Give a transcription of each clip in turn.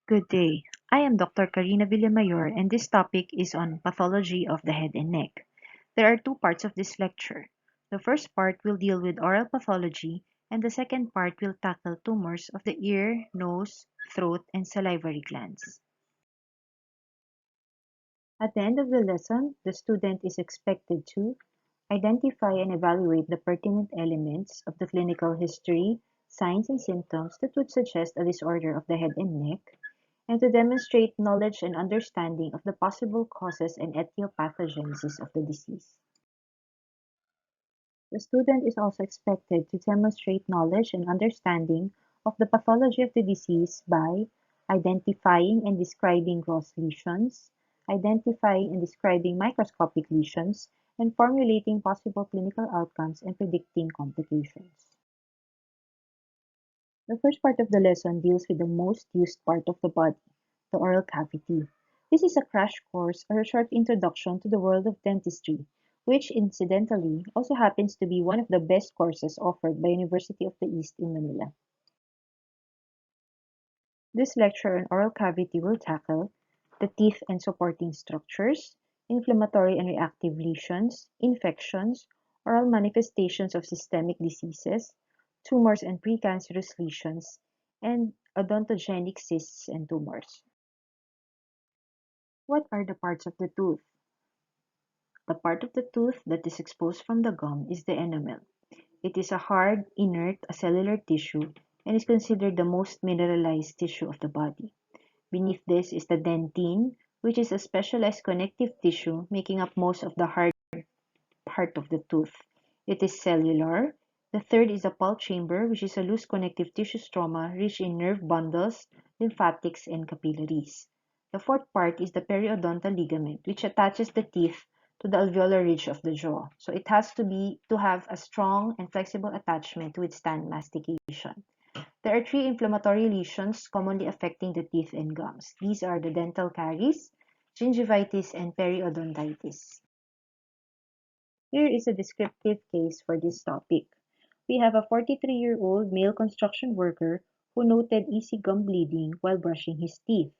Good day. I am Dr. Karina Villamayor, and this topic is on pathology of the head and neck. There are two parts of this lecture. The first part will deal with oral pathology, and the second part will tackle tumors of the ear, nose, throat, and salivary glands. At the end of the lesson, the student is expected to identify and evaluate the pertinent elements of the clinical history, signs, and symptoms that would suggest a disorder of the head and neck, and to demonstrate knowledge and understanding of the possible causes and etiopathogenesis of the disease. The student is also expected to demonstrate knowledge and understanding of the pathology of the disease by identifying and describing gross lesions, identifying and describing microscopic lesions, and formulating possible clinical outcomes and predicting complications. The first part of the lesson deals with the most used part of the body, the oral cavity. This is a crash course or a short introduction to the world of dentistry, which incidentally also happens to be one of the best courses offered by University of the East in Manila. This lecture on oral cavity will tackle the teeth and supporting structures, inflammatory and reactive lesions, infections, oral manifestations of systemic diseases, tumors and precancerous lesions, and odontogenic cysts and tumors. What are the parts of the tooth? The part of the tooth that is exposed from the gum is the enamel. It is a hard, inert, acellular tissue and is considered the most mineralized tissue of the body. Beneath this is the dentine, which is a specialized connective tissue making up most of the hard part of the tooth. It is cellular. The third is the pulp chamber, which is a loose connective tissue stroma rich in nerve bundles, lymphatics, and capillaries. The fourth part is the periodontal ligament, which attaches the teeth to the alveolar ridge of the jaw. So it has to have a strong and flexible attachment to withstand mastication. There are three inflammatory lesions commonly affecting the teeth and gums. These are the dental caries, gingivitis, and periodontitis. Here is a descriptive case for this topic. We have a 43-year-old male construction worker who noted easy gum bleeding while brushing his teeth.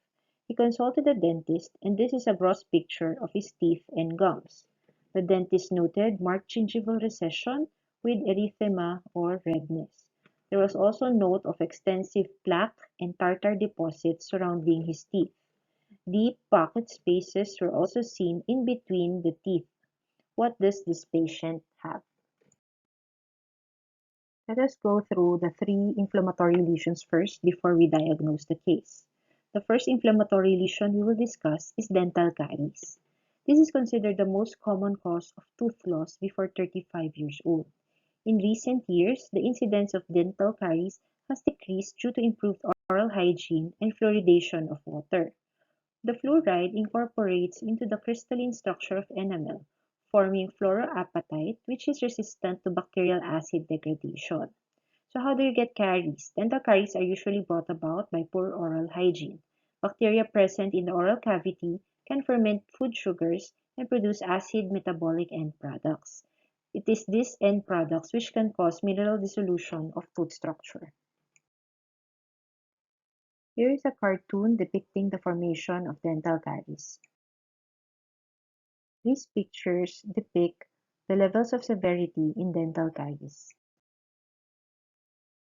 He consulted a dentist, and this is a gross picture of his teeth and gums. The dentist noted marked gingival recession with erythema or redness. There was also note of extensive plaque and tartar deposits surrounding his teeth. Deep pocket spaces were also seen in between the teeth. What does this patient have? Let us go through the three inflammatory lesions first before we diagnose the case. The first inflammatory lesion we will discuss is dental caries. This is considered the most common cause of tooth loss before 35 years old. In recent years, the incidence of dental caries has decreased due to improved oral hygiene and fluoridation of water. The fluoride incorporates into the crystalline structure of enamel, forming fluoroapatite, which is resistant to bacterial acid degradation. So how do you get caries? Dental caries are usually brought about by poor oral hygiene. Bacteria present in the oral cavity can ferment food sugars and produce acid metabolic end products. It is these end products which can cause mineral dissolution of tooth structure. Here is a cartoon depicting the formation of dental caries. These pictures depict the levels of severity in dental caries.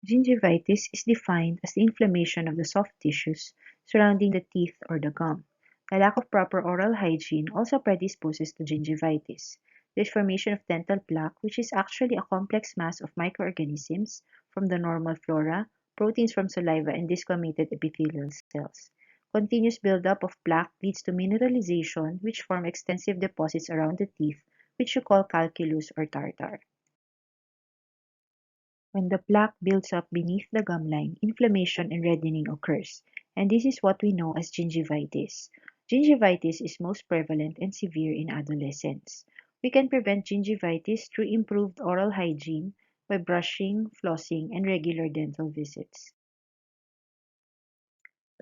Gingivitis is defined as the inflammation of the soft tissues surrounding the teeth or the gum. The lack of proper oral hygiene also predisposes to gingivitis. There is formation of dental plaque, which is actually a complex mass of microorganisms from the normal flora, proteins from saliva, and desquamated epithelial cells. Continuous buildup of plaque leads to mineralization, which form extensive deposits around the teeth, which you call calculus or tartar. When the plaque builds up beneath the gum line, inflammation and reddening occurs, and this is what we know as gingivitis. Gingivitis is most prevalent and severe in adolescents. We can prevent gingivitis through improved oral hygiene by brushing, flossing, and regular dental visits.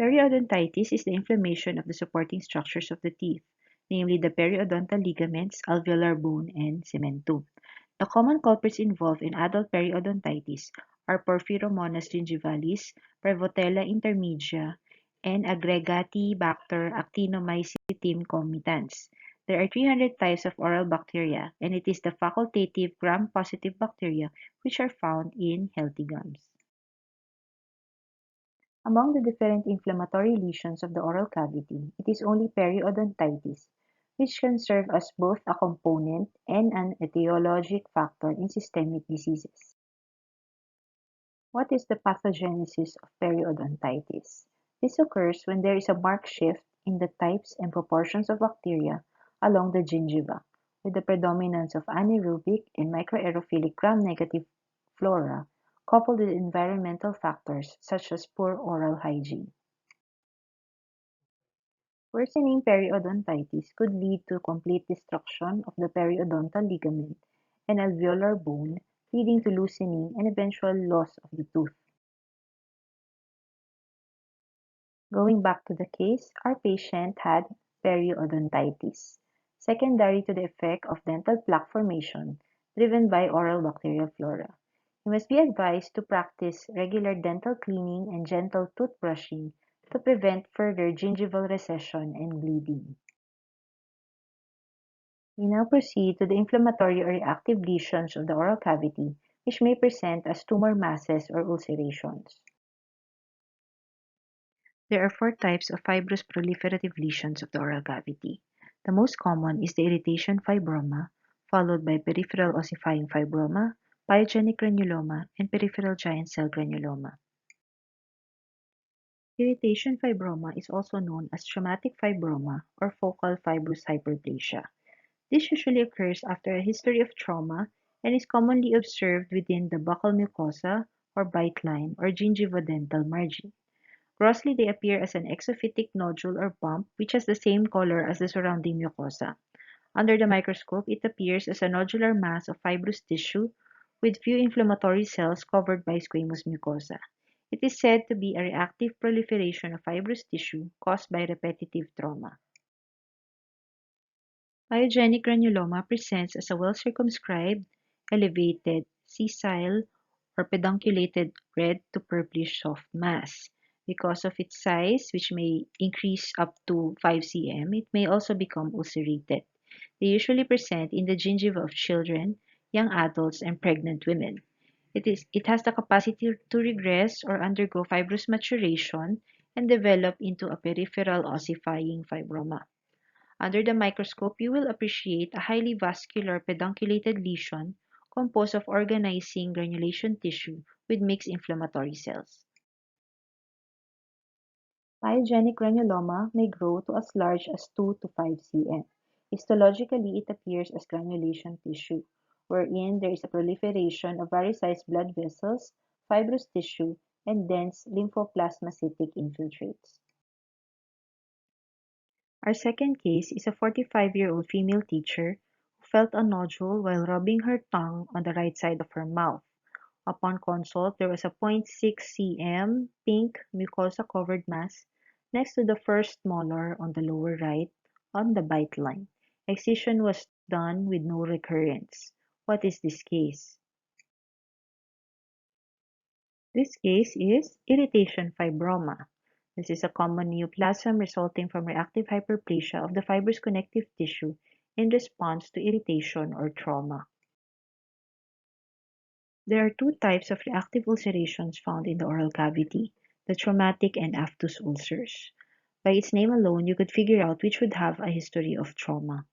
Periodontitis is the inflammation of the supporting structures of the teeth, namely the periodontal ligaments, alveolar bone, and cementum. The common culprits involved in adult periodontitis are Porphyromonas gingivalis, Prevotella intermedia, and Aggregatibacter actinomycetum comitans. There are 300 types of oral bacteria, and it is the facultative gram-positive bacteria which are found in healthy gums. Among the different inflammatory lesions of the oral cavity, it is only periodontitis, which can serve as both a component and an etiologic factor in systemic diseases. What is the pathogenesis of periodontitis? This occurs when there is a marked shift in the types and proportions of bacteria along the gingiva, with the predominance of anaerobic and microaerophilic gram-negative flora, coupled with environmental factors such as poor oral hygiene. Worsening periodontitis could lead to complete destruction of the periodontal ligament and alveolar bone, leading to loosening and eventual loss of the tooth. Going back to the case, our patient had periodontitis, secondary to the effect of dental plaque formation driven by oral bacterial flora. He must be advised to practice regular dental cleaning and gentle toothbrushing to prevent further gingival recession and bleeding. We now proceed to the inflammatory or reactive lesions of the oral cavity, which may present as tumor masses or ulcerations. There are four types of fibrous proliferative lesions of the oral cavity. The most common is the irritation fibroma, followed by peripheral ossifying fibroma, pyogenic granuloma, and peripheral giant cell granuloma. Irritation fibroma is also known as traumatic fibroma or focal fibrous hyperplasia. This usually occurs after a history of trauma and is commonly observed within the buccal mucosa or bite line or gingivodental margin. Grossly, they appear as an exophytic nodule or bump which has the same color as the surrounding mucosa. Under the microscope, it appears as a nodular mass of fibrous tissue with few inflammatory cells covered by squamous mucosa. It is said to be a reactive proliferation of fibrous tissue caused by repetitive trauma. Pyogenic granuloma presents as a well-circumscribed, elevated, sessile, or pedunculated red to purplish soft mass. Because of its size, which may increase up to 5 cm, it may also become ulcerated. They usually present in the gingiva of children, young adults, and pregnant women. It has the capacity to regress or undergo fibrous maturation and develop into a peripheral ossifying fibroma. Under the microscope, you will appreciate a highly vascular pedunculated lesion composed of organizing granulation tissue with mixed inflammatory cells. Pyogenic granuloma may grow to as large as 2 to 5 cm. Histologically, it appears as granulation tissue, wherein there is a proliferation of various-sized blood vessels, fibrous tissue, and dense lymphoplasmacytic infiltrates. Our second case is a 45-year-old female teacher who felt a nodule while rubbing her tongue on the right side of her mouth. Upon consult, there was a 0.6 cm pink mucosa-covered mass next to the first molar on the lower right on the bite line. Excision was done with no recurrence. What is this case? This case is irritation fibroma. This is a common neoplasm resulting from reactive hyperplasia of the fibrous connective tissue in response to irritation or trauma. There are two types of reactive ulcerations found in the oral cavity, the traumatic and aphthous ulcers. By its name alone, you could figure out which would have a history of trauma.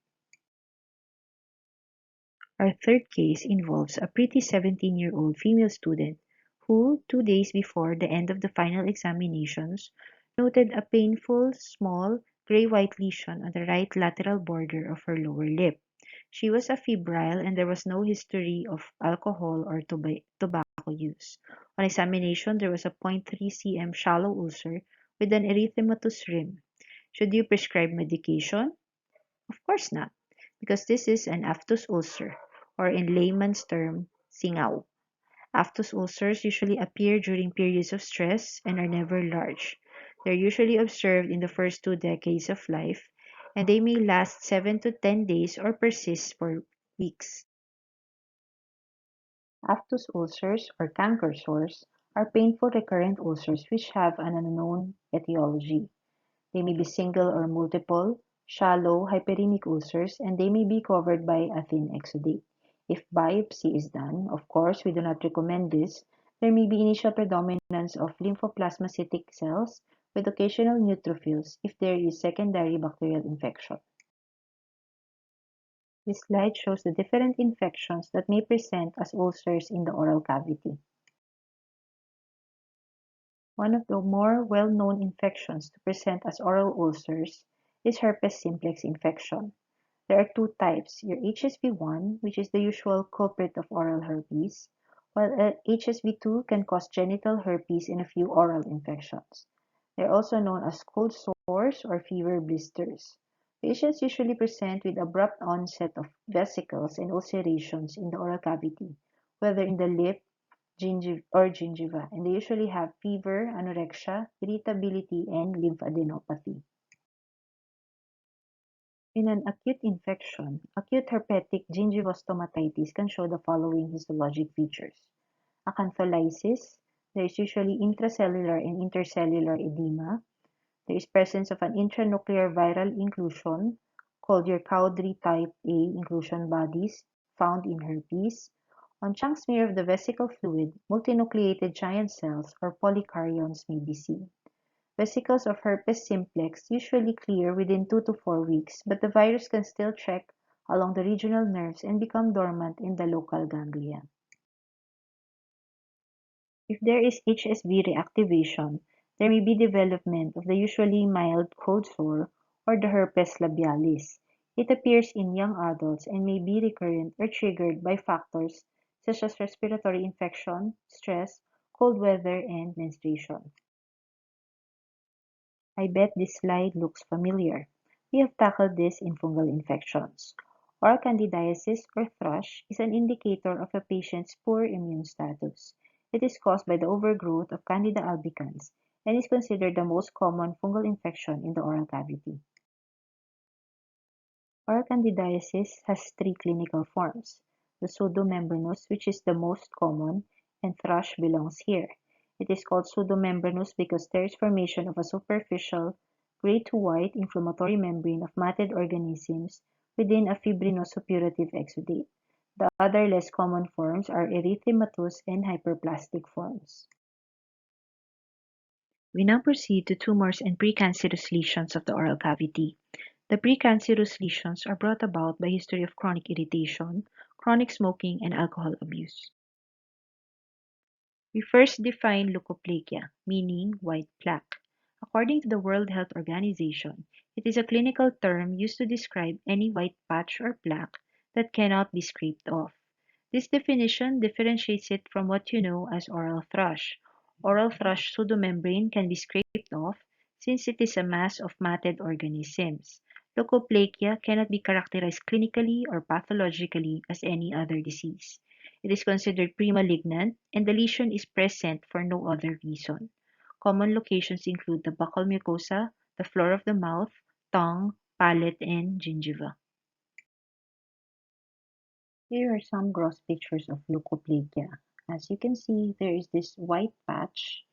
Our third case involves a pretty 17-year-old female student who, 2 days before the end of the final examinations, noted a painful, small, gray-white lesion on the right lateral border of her lower lip. She was afebrile and there was no history of alcohol or tobacco use. On examination, there was a 0.3 cm shallow ulcer with an erythematous rim. Should you prescribe medication? Of course not, because this is an aphthous ulcer, or in layman's term, singaw. Aphthous ulcers usually appear during periods of stress and are never large. They're usually observed in the first 2 decades of life, and they may last 7 to 10 days or persist for weeks. Aphthous ulcers, or canker sores, are painful recurrent ulcers which have an unknown etiology. They may be single or multiple, shallow, hyperemic ulcers, and they may be covered by a thin exudate. If biopsy is done, of course, we do not recommend this, there may be initial predominance of lymphoplasmacytic cells with occasional neutrophils if there is secondary bacterial infection. This slide shows the different infections that may present as ulcers in the oral cavity. One of the more well-known infections to present as oral ulcers is herpes simplex infection. There are two types, your HSV-1, which is the usual culprit of oral herpes, while HSV-2 can cause genital herpes in a few oral infections. They are also known as cold sores or fever blisters. Patients usually present with abrupt onset of vesicles and ulcerations in the oral cavity, whether in the lip, gingiva, and they usually have fever, anorexia, irritability, and lymphadenopathy. In an acute infection, acute herpetic gingivostomatitis can show the following histologic features. Acantholysis, there is usually intracellular and intercellular edema. There is presence of an intranuclear viral inclusion called your Cowdrey type A inclusion bodies found in herpes. On chunk smear of the vesicle fluid, multinucleated giant cells or polykaryons may be seen. Vesicles of herpes simplex usually clear within 2 to 4 weeks, but the virus can still trek along the regional nerves and become dormant in the local ganglia. If there is HSV reactivation, there may be development of the usually mild cold sore or the herpes labialis. It appears in young adults and may be recurrent or triggered by factors such as respiratory infection, stress, cold weather, and menstruation. I bet this slide looks familiar. We have tackled this in fungal infections. Oral candidiasis or thrush is an indicator of a patient's poor immune status. It is caused by the overgrowth of Candida albicans and is considered the most common fungal infection in the oral cavity. Oral candidiasis has three clinical forms. The pseudomembranous, which is the most common, and thrush belongs here. It is called pseudomembranous because there is formation of a superficial, gray to white inflammatory membrane of matted organisms within a fibrinosuppurative exudate. The other less common forms are erythematous and hyperplastic forms. We now proceed to tumors and precancerous lesions of the oral cavity. The precancerous lesions are brought about by history of chronic irritation, chronic smoking, and alcohol abuse. We first define leukoplakia, meaning white plaque. According to the World Health Organization, it is a clinical term used to describe any white patch or plaque that cannot be scraped off. This definition differentiates it from what you know as oral thrush. Oral thrush pseudomembrane can be scraped off since it is a mass of matted organisms. Leukoplakia cannot be characterized clinically or pathologically as any other disease. It is considered pre-malignant, and the lesion is present for no other reason. Common locations include the buccal mucosa, the floor of the mouth, tongue, palate, and gingiva. Here are some gross pictures of leukoplakia. As you can see, there is this white patch,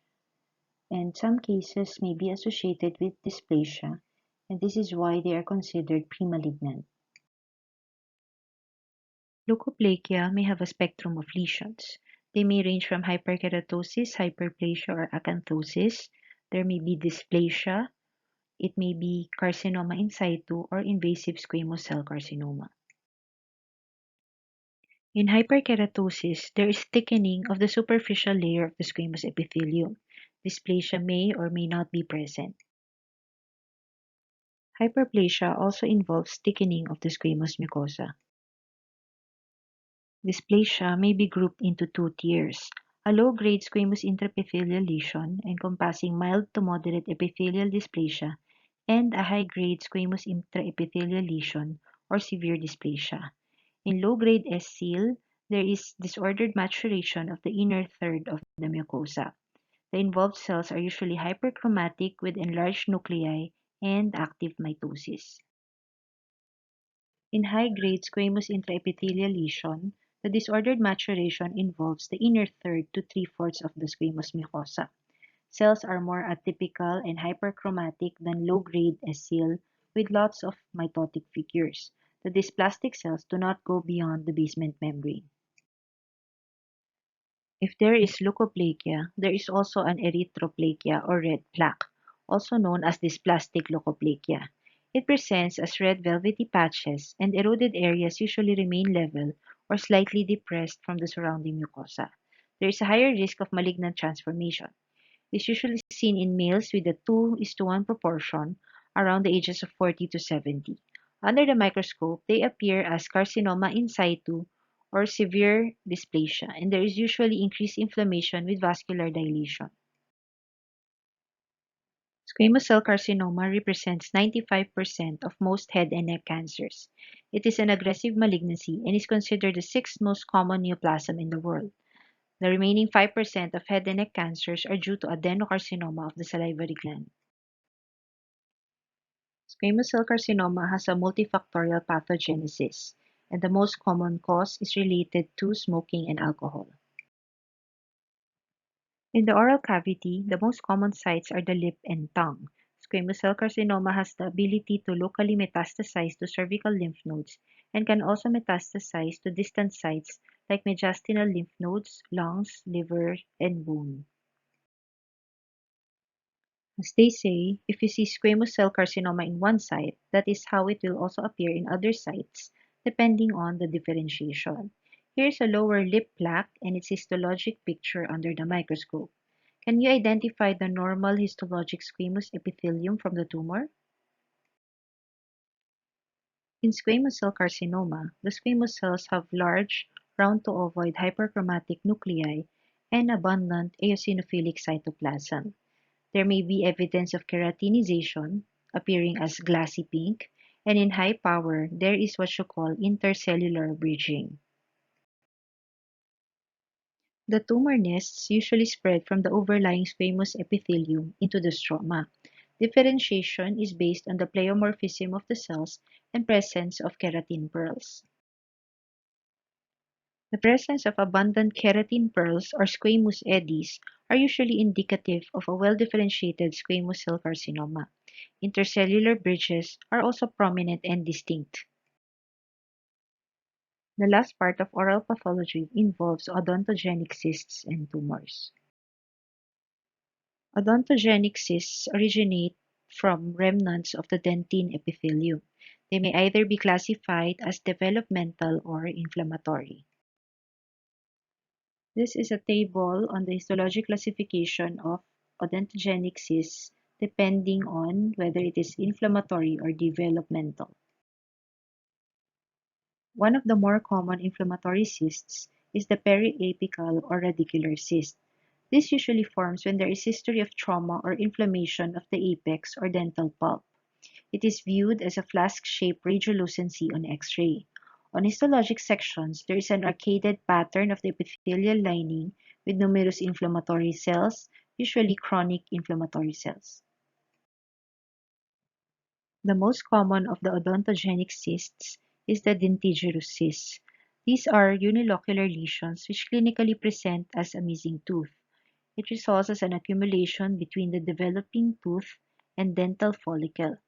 and some cases may be associated with dysplasia, and this is why they are considered pre-malignant. Leukoplakia may have a spectrum of lesions. They may range from hyperkeratosis, hyperplasia, or acanthosis. There may be dysplasia. It may be carcinoma in situ or invasive squamous cell carcinoma. In hyperkeratosis, there is thickening of the superficial layer of the squamous epithelium. Dysplasia may or may not be present. Hyperplasia also involves thickening of the squamous mucosa. Dysplasia may be grouped into two tiers: a low-grade squamous intraepithelial lesion encompassing mild to moderate epithelial dysplasia, and a high-grade squamous intraepithelial lesion or severe dysplasia. In low-grade SCIL, there is disordered maturation of the inner third of the mucosa. The involved cells are usually hyperchromatic with enlarged nuclei and active mitosis. In high-grade squamous intraepithelial lesion, the The disordered maturation involves the inner third to three-fourths of the squamous mucosa. Cells are more atypical and hyperchromatic than low-grade SCL with lots of mitotic figures. The dysplastic cells do not go beyond the basement membrane. If there is leukoplakia, there is also an erythroplakia or red plaque, also known as dysplastic leukoplakia. It presents as red velvety patches, and eroded areas usually remain level or slightly depressed from the surrounding mucosa. There is a higher risk of malignant transformation. It is usually seen in males with a 2:1 proportion around the ages of 40 to 70. Under the microscope, they appear as carcinoma in situ or severe dysplasia, and there is usually increased inflammation with vascular dilation. Squamous cell carcinoma represents 95% of most head and neck cancers. It is an aggressive malignancy and is considered the sixth most common neoplasm in the world. The remaining 5% of head and neck cancers are due to adenocarcinoma of the salivary gland. Squamous cell carcinoma has a multifactorial pathogenesis, and the most common cause is related to smoking and alcohol. In the oral cavity, the most common sites are the lip and tongue. Squamous cell carcinoma has the ability to locally metastasize to cervical lymph nodes and can also metastasize to distant sites like mediastinal lymph nodes, lungs, liver, and bone. As they say, if you see squamous cell carcinoma in one site, that is how it will also appear in other sites, depending on the differentiation. Here's a lower lip plaque and its histologic picture under the microscope. Can you identify the normal histologic squamous epithelium from the tumor? In squamous cell carcinoma, the squamous cells have large, round to ovoid hyperchromatic nuclei and abundant eosinophilic cytoplasm. There may be evidence of keratinization, appearing as glassy pink, and in high power, there is what you call intercellular bridging. The tumor nests usually spread from the overlying squamous epithelium into the stroma. Differentiation is based on the pleomorphism of the cells and presence of keratin pearls. The presence of abundant keratin pearls or squamous eddies are usually indicative of a well-differentiated squamous cell carcinoma. Intercellular bridges are also prominent and distinct. The last part of oral pathology involves odontogenic cysts and tumors. Odontogenic cysts originate from remnants of the dentine epithelium. They may either be classified as developmental or inflammatory. This is a table on the histologic classification of odontogenic cysts depending on whether it is inflammatory or developmental. One of the more common inflammatory cysts is the periapical or radicular cyst. This usually forms when there is history of trauma or inflammation of the apex or dental pulp. It is viewed as a flask-shaped radiolucency on X-ray. On histologic sections, there is an arcaded pattern of the epithelial lining with numerous inflammatory cells, usually chronic inflammatory cells. The most common of the odontogenic cysts is the dentigerous cyst. These are unilocular lesions which clinically present as a missing tooth. It results as an accumulation between the developing tooth and dental follicle.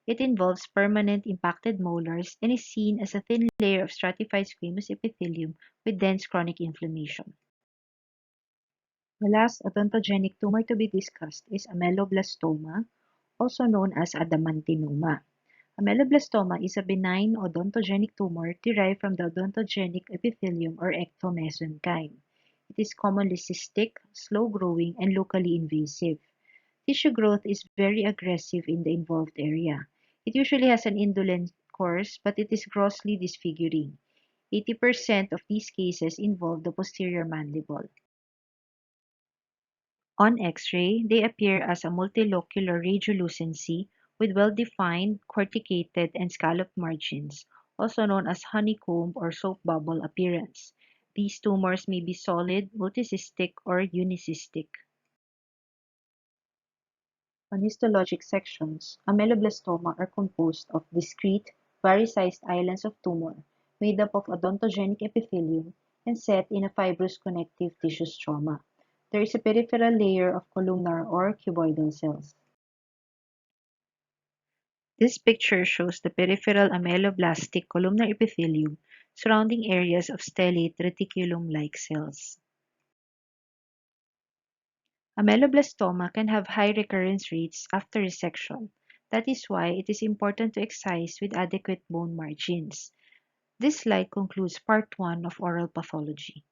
It involves permanent impacted molars and is seen as a thin layer of stratified squamous epithelium with dense chronic inflammation. The last odontogenic tumor to be discussed is ameloblastoma, also known as adamantinoma. Ameloblastoma is a benign odontogenic tumor derived from the odontogenic epithelium or ectomesenchyme. It is commonly cystic, slow-growing, and locally invasive. Tissue growth is very aggressive in the involved area. It usually has an indolent course, but it is grossly disfiguring. 80% of these cases involve the posterior mandible. On X-ray, they appear as a multilocular radiolucency with well-defined corticated and scalloped margins, also known as honeycomb or soap bubble appearance. These tumors may be solid, multicystic, or unicystic. On histologic sections, ameloblastoma are composed of discrete, vari-sized islands of tumor made up of odontogenic epithelium and set in a fibrous connective tissue stroma. There is a peripheral layer of columnar or cuboidal cells. This picture shows the peripheral ameloblastic columnar epithelium surrounding areas of stellate reticulum-like cells. Ameloblastoma can have high recurrence rates after resection. That is why it is important to excise with adequate bone margins. This slide concludes part 1 of oral pathology.